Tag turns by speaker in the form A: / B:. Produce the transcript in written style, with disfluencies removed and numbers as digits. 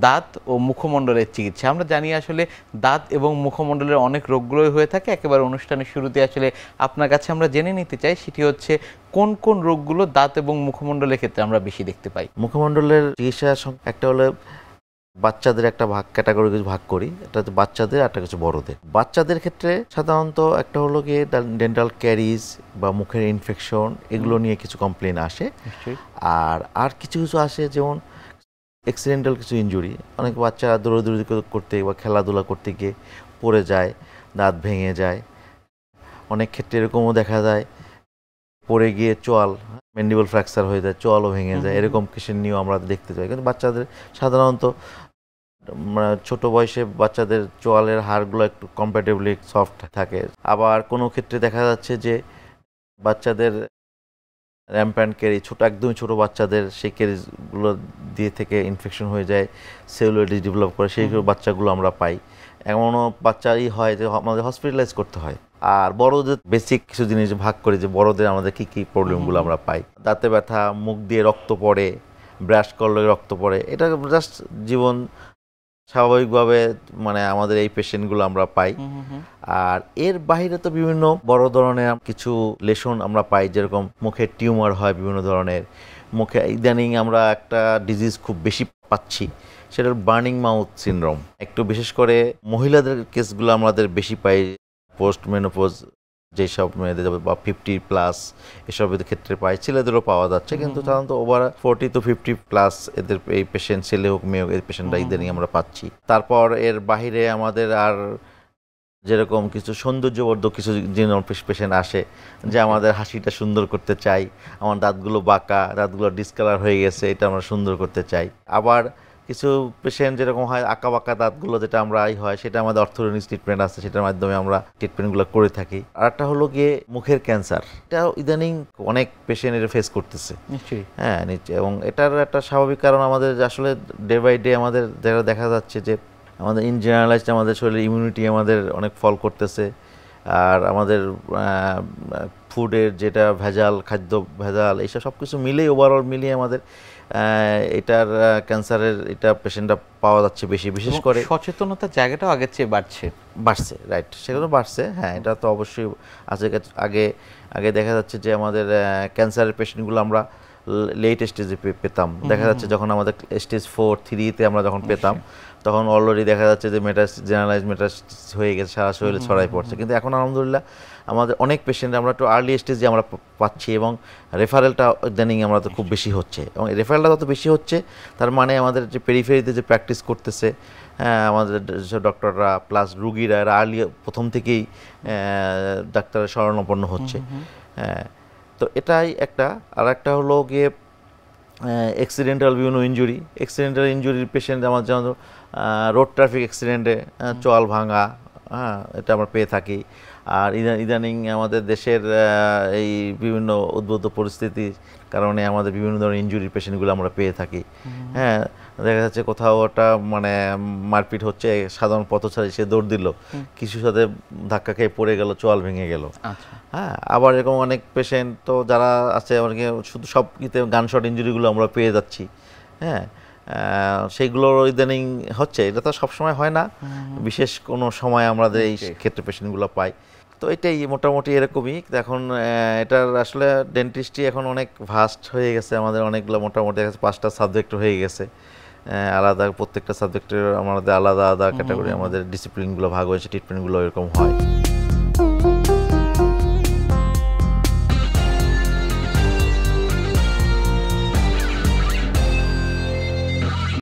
A: দাঁত ও মুখমণ্ডলের চিকিৎসা। আমরা জানি আসলে দাঁত এবং মুখমণ্ডলের অনেক রোগগুলোই হয়ে থাকে। একেবারে অনুষ্ঠানের শুরুতে আসলে আপনার কাছে আমরা জেনে নিতে চাই সেটি হচ্ছে কোন কোন রোগগুলো দাঁত এবং মুখমণ্ডলের ক্ষেত্রে আমরা বেশি দেখতে পাই।
B: মুখমণ্ডলের চিকিৎসা একটা হলো বাচ্চাদের একটা ক্যাটাগরি কিছু ভাগ করি, এটা হচ্ছে বাচ্চাদের, একটা কিছু বড়দের। বাচ্চাদের ক্ষেত্রে সাধারণত একটা হলো গিয়ে ডেন্টাল ক্যারিজ বা মুখের ইনফেকশন, এগুলো নিয়ে কিছু কমপ্লেন আসে। আর কিছু কিছু আসে যেমন অ্যাক্সিডেন্টাল কিছু ইনজুরি, অনেক বাচ্চারা দৌড়াদৌড়ি করতে বা খেলাধুলা করতে গিয়ে পড়ে যায়, দাঁত ভেঙে যায়। অনেক ক্ষেত্রে এরকমও দেখা যায় পড়ে গিয়ে চোয়াল, ম্যান্ডিবল ফ্র্যাকচার হয়ে যায়, চোয়ালও ভেঙে যায়, এরকম কেসের নিয়েও আমরা দেখতে চাই। কিন্তু বাচ্চাদের সাধারণত ছোট বয়সে বাচ্চাদের চোয়ালের হাড়গুলো একটু কম্প্যারেটিভলি সফট থাকে। আবার কোনো ক্ষেত্রে দেখা যাচ্ছে যে বাচ্চাদের র্যাম্প্যান্ট ক্যারি, একদমই ছোট বাচ্চাদের সেই ক্যারিজগুলো দিয়ে থেকে ইনফেকশন হয়ে যায়, সেলুলাইটিস ডেভেলপ করে, সেই বাচ্চাগুলো আমরা পাই। এমনও বাচ্চাই হয় যে আমাদের হসপিটালাইজ করতে হয়। আর বড়দের বেসিক কিছু জিনিস ভাগ করি যে বড়দের আমাদের কী কী প্রবলেমগুলো আমরা পাই। দাঁতে ব্যথা, মুখ দিয়ে রক্ত পড়ে, ব্রাশ করলে রক্ত পড়ে, এটা জাস্ট জীবন স্বাভাবিকভাবে মানে আমাদের এই পেশেন্টগুলো আমরা পাই। আর এর বাইরে তো বিভিন্ন বড় ধরনের কিছু লেশন আমরা পাই, যেরকম মুখের টিউমার হয় বিভিন্ন ধরনের। মুখে ইদানিং আমরা একটা ডিজিজ খুব বেশি পাচ্ছি, সেটা বার্নিং মাউথ সিনড্রোম। একটু বিশেষ করে মহিলাদের কেসগুলো আমাদের বেশি পাই, পোস্ট মেনোপজ যেসব মেয়েদের বা 50+ এসবের ক্ষেত্রে পাই। ছেলেদেরও পাওয়া যাচ্ছে, কিন্তু সাধারণত ওভার 40 to 50+ এদের এই পেশেন্ট, ছেলে হোক মেয়ে হোক, এই পেশেন্টরা ইদানিং আমরা পাচ্ছি। তারপর এর বাহিরে আমাদের আর যেরকম কিছু সৌন্দর্যবর্ধক কিছু পেশেন্ট আসে, যে আমাদের হাসিটা সুন্দর করতে চাই, আমার দাঁতগুলো বাঁকা, দাঁতগুলো ডিসকালার হয়ে গেছে, এটা আমরা সুন্দর করতে চাই। আবার কিছু পেশেন্ট যেরকম হয় আঁকা বাঁকা দাঁতগুলো, যেটা আমরা হয় সেটা আমাদের অর্থোডন্টিক ট্রিটমেন্ট আছে, সেটার মাধ্যমে আমরা ট্রিটমেন্টগুলো করে থাকি। আর একটা হলো গিয়ে মুখের ক্যান্সার, এটা ইদানিং অনেক পেশেন্ট এটা ফেস করতেছে। হ্যাঁ, এবং এটার একটা স্বাভাবিক কারণ আমাদের আসলে ডে বাই ডে আমাদের দেখা যাচ্ছে যে আমাদের ইন জেনারেলাইজড আমাদের শরীরের ইমিউনিটি আমাদের অনেক ফল করতেছে। আর আমাদের ফুডের যেটা ভেজাল, খাদ্য ভেজাল, এইসব সব কিছু মিলেই ওভারঅল মিলিয়ে আমাদের এটার ক্যান্সারের এটা পেশেন্টটা পাওয়া যাচ্ছে বেশি। বিশেষ করে
A: সচেতনতার জায়গাটাও আগের চেয়ে
B: বাড়ছে, রাইট, সেগুলো বাড়ছে। হ্যাঁ, এটা তো অবশ্যই আছে। আগে দেখা যাচ্ছে যে আমাদের ক্যান্সারের পেশেন্টগুলো আমরা লেট স্টেজে পেতাম। দেখা যাচ্ছে যখন আমাদের স্টেজ 4-3-তে আমরা যখন পেতাম, তখন অলরেডি দেখা যাচ্ছে যে জেনারেলাইজ মেটাস্টেসিস হয়ে গেছে, সারা শরীরে ছড়াই পড়ছে। কিন্তু এখন আলহামদুলিল্লাহ আমাদের অনেক পেশেন্ট আমরা একটু আর্লি স্টেজে আমরা পাচ্ছি, এবং রেফারেলটা ইদানিং আমরা তো খুব বেশি হচ্ছে। এবং রেফারেলটা যত বেশি হচ্ছে, তার মানে আমাদের যে পেরিফেরিতে যে প্র্যাকটিস করতেছে, হ্যাঁ, আমাদের যেসব ডক্টররা প্লাস রুগীরা, এরা আর্লি প্রথম থেকেই ডাক্তারের শরণাপন্ন হচ্ছে। হ্যাঁ, তো এটাই একটা। আর একটা হলো গিয়ে অ্যাক্সিডেন্টাল বিভিন্ন ইনজুরি। অ্যাক্সিডেন্টাল ইনজুরির পেশেন্ট আমার যেমন রোড ট্রাফিক অ্যাক্সিডেন্টে চোয়াল ভাঙা, হ্যাঁ, এটা আমরা পেয়ে থাকি। আর ইদানিং আমাদের দেশের এই বিভিন্ন উদ্ভূত পরিস্থিতির কারণে আমাদের বিভিন্ন ধরনের ইনজুরির পেশেন্টগুলো আমরা পেয়ে থাকি। হ্যাঁ, দেখা যাচ্ছে কোথাও ওটা মানে মারপিট হচ্ছে, সাধারণ পথচারী সে দৌড় দিল, কিছুর সাথে ধাক্কা খেয়ে পড়ে গেল, চোয়াল ভেঙে গেল। হ্যাঁ, আবার এরকম অনেক পেশেন্ট তো যারা আছে অনেকে শুধু সব গানশট ইনজুরিগুলো আমরা পেয়ে যাচ্ছি। হ্যাঁ, সেইগুলোর ইদানিং হচ্ছে, এটা তো সবসময় হয় না, বিশেষ কোনো সময় আমাদের এই ক্ষেত্রে পেশেন্টগুলো পাই। তো এটাই মোটামুটি এরকমই। এখন এটার আসলে ডেন্টিস্ট্রি এখন অনেক ভাস্ট হয়ে গেছে, আমাদের অনেকগুলো মোটামুটি 5টা সাবজেক্ট হয়ে গেছে আলাদা। প্রত্যেকটা সাবজেক্টের আমাদের আলাদা আলাদা ক্যাটাগরি, আমাদের ডিসিপ্লিনগুলো ভাগ হয়েছে, ট্রিটমেন্টগুলো এরকম হয়।